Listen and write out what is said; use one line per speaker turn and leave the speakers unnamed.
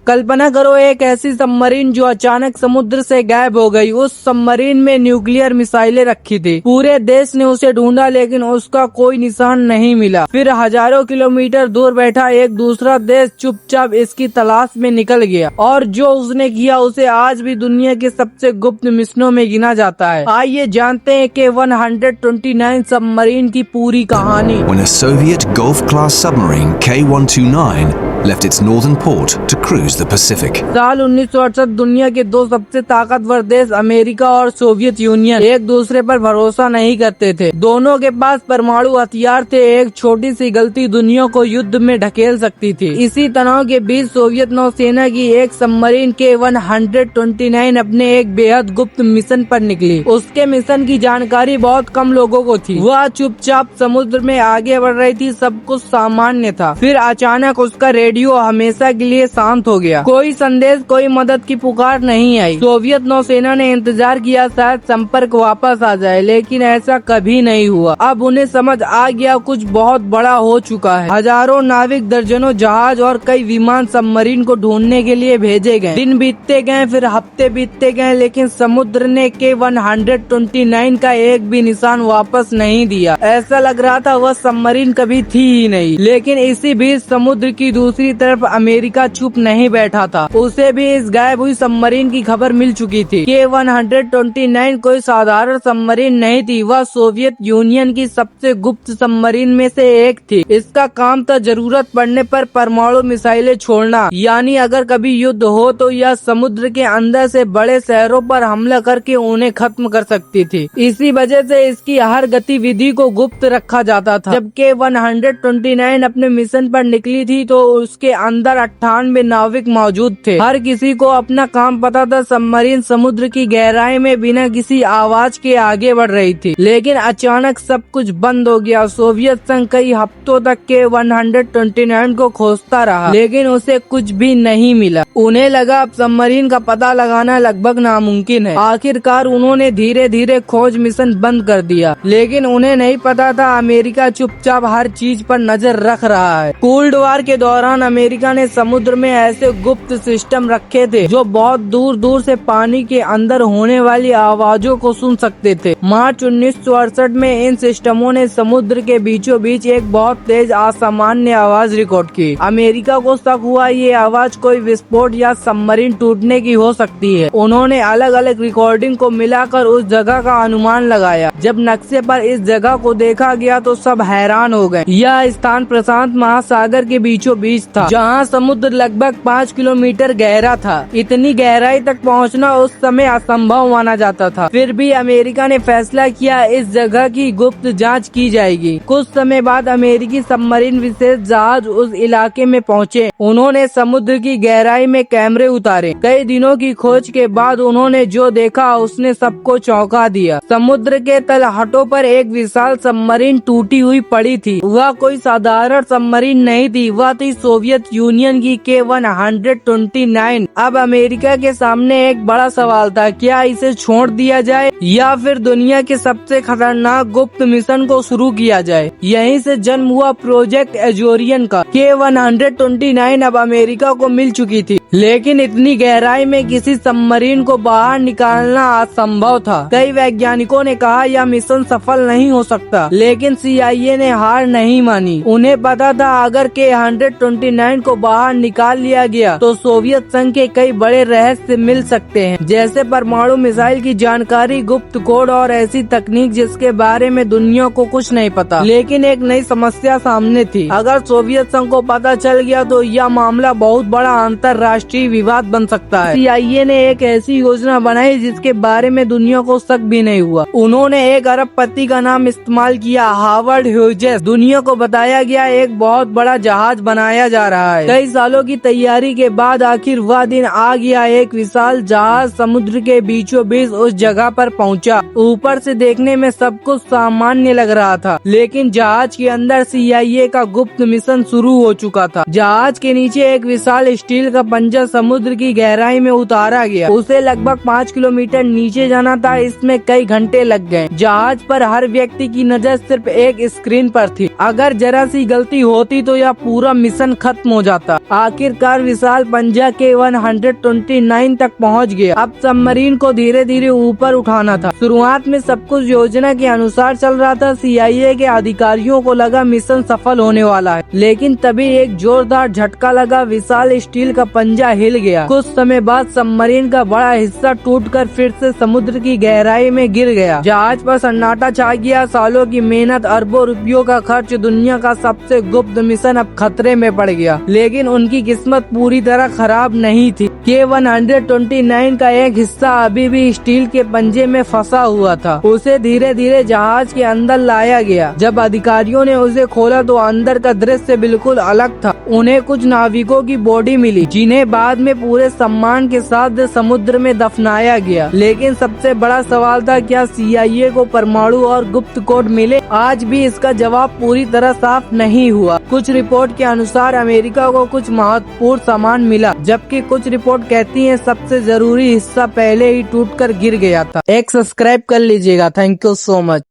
कल्पना करो एक ऐसी सबमरीन जो अचानक समुद्र से गायब हो गई। उस सबमरीन में न्यूक्लियर मिसाइलें रखी थी। पूरे देश ने उसे ढूंढा लेकिन उसका कोई निशान नहीं मिला। फिर हजारों किलोमीटर दूर बैठा एक दूसरा देश चुपचाप इसकी तलाश में निकल गया और जो उसने किया उसे आज भी दुनिया के सबसे गुप्त मिशनों में गिना जाता है। आइए जानते हैं कि 129 सबमरीन की पूरी कहानी।
When a Soviet Gulf-class submarine K-129 left its northern port to cruise the Pacific.
साल 1968 दुनिया के दो सबसे ताकतवर देश अमेरिका और सोवियत यूनियन एक दूसरे पर भरोसा नहीं करते थे। दोनों के पास परमाणु हथियार थे। एक छोटी सी गलती दुनिया को युद्ध में ढकेल सकती थी। इसी तनाव के बीच सोवियत नौसेना की एक सबमरीन K-129 अपने एक बेहद गुप्त मिशन पर निकली। उसके मिशन की जानकारी बहुत कम लोगों को थी। वह चुपचाप समुद्र में आगे बढ़ रही थी। सब कुछ सामान्य था। फिर अचानक उसका रेडियो हमेशा के लिए शांत हो गया। कोई संदेश, कोई मदद की पुकार नहीं आई। सोवियत नौसेना ने इंतजार किया शायद संपर्क वापस आ जाए, लेकिन ऐसा कभी नहीं हुआ। अब उन्हें समझ आ गया कुछ बहुत बड़ा हो चुका है। हजारों नाविक, दर्जनों जहाज और कई विमान सबमरीन को ढूंढने के लिए भेजे गए। दिन बीतते गए, फिर हफ्ते बीतते गए, लेकिन समुद्र ने K-129 का एक भी निशान वापस नहीं दिया। ऐसा लग रहा था वह सबमरीन कभी थी ही नहीं। लेकिन इसी बीच समुद्र की दूसरी तरफ अमेरिका चुप नहीं बैठा था। उसे भी इस गायब हुई सबमरीन की खबर मिल चुकी थी। K-129 कोई साधारण सबमरीन नहीं थी। वह सोवियत यूनियन की सबसे गुप्त सबमरीन में से एक थी। इसका काम था जरूरत पड़ने पर परमाणु मिसाइलें छोड़ना, यानी अगर कभी युद्ध हो तो यह समुद्र के अंदर से बड़े शहरों पर हमला करके उन्हें खत्म कर सकती थी। इसी वजह से इसकी हर गतिविधि को गुप्त रखा जाता था। जब K-129 अपने मिशन पर निकली थी तो उसके अंदर 98 नाविक मौजूद थे। हर किसी को अपना काम पता था। सबमरीन समुद्र की गहराई में बिना किसी आवाज के आगे बढ़ रही थी। लेकिन अचानक सब कुछ बंद हो गया। सोवियत संघ कई हफ्तों तक K-129 को खोजता रहा, लेकिन उसे कुछ भी नहीं मिला। उन्हें लगा अब सबमरीन का पता लगाना लगभग नामुमकिन है। आखिरकार उन्होंने धीरे धीरे खोज मिशन बंद कर दिया। लेकिन उन्हें नहीं पता था अमेरिका चुपचाप हर चीज पर नजर रख रहा है। कोल्ड वॉर के दौरान अमेरिका ने समुद्र में ऐसे गुप्त सिस्टम रखे थे जो बहुत दूर दूर से पानी के अंदर होने वाली आवाजों को सुन सकते थे। मार्च 1968 में इन सिस्टमों ने समुद्र के बीचों बीच एक बहुत तेज असामान्य आवाज रिकॉर्ड की। अमेरिका को शक हुआ ये आवाज कोई विस्फोट या सबमरीन टूटने की हो सकती है। उन्होंने अलग अलग रिकॉर्डिंग को मिलाकर उस जगह का अनुमान लगाया। जब नक्शे पर इस जगह को देखा गया तो सब हैरान हो गए। यह स्थान प्रशांत महासागर के बीचों बीच था, जहां समुद्र लगभग 5 किलोमीटर गहरा था। इतनी गहराई तक पहुंचना उस समय असंभव माना जाता था। फिर भी अमेरिका ने फैसला किया इस जगह की गुप्त जांच की जाएगी। कुछ समय बाद अमेरिकी सबमरीन विशेष जहाज उस इलाके में पहुंचे। उन्होंने समुद्र की गहराई में कैमरे उतारे। कई दिनों की खोज के बाद उन्होंने जो देखा उसने सबको चौंका दिया। समुद्र के तलहटों पर एक विशाल सबमरीन टूटी हुई पड़ी थी। वह कोई साधारण सबमरीन नहीं थी, वह थी सोवियत यूनियन की K-129। अब अमेरिका के सामने एक बड़ा सवाल था, क्या इसे छोड़ दिया जाए या फिर दुनिया के सबसे खतरनाक गुप्त मिशन को शुरू किया जाए। यहीं से जन्म हुआ प्रोजेक्ट एजोरियन का। K-129 अब अमेरिका को मिल चुकी थी, लेकिन इतनी गहराई में किसी सबमरीन को बाहर निकालना असंभव था। कई वैज्ञानिकों ने कहा यह मिशन सफल नहीं हो सकता, लेकिन CIA ने हार नहीं मानी। उन्हें पता था अगर K-129 को बाहर निकाल लिया गया तो सोवियत संघ के कई बड़े रहस्य मिल सकते हैं, जैसे परमाणु मिसाइल की जानकारी, गुप्त कोड और ऐसी तकनीक जिसके बारे में दुनिया को कुछ नहीं पता। लेकिन एक नई समस्या सामने थी। अगर सोवियत संघ को पता चल गया तो यह मामला बहुत बड़ा अंतर्राष्ट्रीय विवाद बन सकता है। CIA ने एक ऐसी योजना बनाई जिसके बारे में दुनिया को शक भी नहीं हुआ। उन्होंने एक अरबपति का नाम इस्तेमाल किया, हावर्ड ह्यूजेस। दुनिया को बताया गया एक बहुत बड़ा जहाज बनाया जा रहा है। कई सालों की तैयारी के बाद आखिर वह दिन आ गया। एक विशाल जहाज समुद्र के बीचों बीच उस जगह पर पहुंचा। ऊपर से देखने में सब कुछ सामान्य लग रहा था, लेकिन जहाज के अंदर CIA का गुप्त मिशन शुरू हो चुका था। जहाज के नीचे एक विशाल स्टील का पंजा पंजा समुद्र की गहराई में उतारा गया। उसे लगभग 5 किलोमीटर नीचे जाना था। इसमें कई घंटे लग गए। जहाज पर हर व्यक्ति की नजर सिर्फ एक स्क्रीन पर थी। अगर जरा सी गलती होती तो यह पूरा मिशन खत्म हो जाता। आखिरकार विशाल पंजा K-129 तक पहुंच गया। अब सबमरीन को धीरे धीरे ऊपर उठाना था। शुरुआत में सब कुछ योजना के अनुसार चल रहा था। CIA के अधिकारियों को लगा मिशन सफल होने वाला है, लेकिन तभी एक जोरदार झटका लगा। विशाल स्टील का पंजा हिल गया। कुछ समय बाद सबमरीन का बड़ा हिस्सा टूटकर फिर से समुद्र की गहराई में गिर गया। जहाज पर सन्नाटा छा गया। सालों की मेहनत, अरबों रुपयों का खर्च, दुनिया का सबसे गुप्त मिशन अब खतरे में पड़ गया। लेकिन उनकी किस्मत पूरी तरह खराब नहीं थी। K-129 का एक हिस्सा अभी भी स्टील के पंजे में फंसा हुआ था। उसे धीरे धीरे जहाज के अंदर लाया गया। जब अधिकारियों ने उसे खोला तो अंदर का दृश्य बिल्कुल अलग था। उन्हें कुछ नाविकों की बॉडी मिली, जिन्हें बाद में पूरे सम्मान के साथ समुद्र में दफनाया गया। लेकिन सबसे बड़ा सवाल था, क्या CIA को परमाणु और गुप्त कोड मिले? आज भी इसका जवाब पूरी तरह साफ नहीं हुआ। कुछ रिपोर्ट के अनुसार अमेरिका को कुछ महत्वपूर्ण सामान मिला, जबकि कुछ रिपोर्ट कहती हैं सबसे जरूरी हिस्सा पहले ही टूटकर गिर गया था। एक सब्सक्राइब कर लीजिएगा। Thank you so much.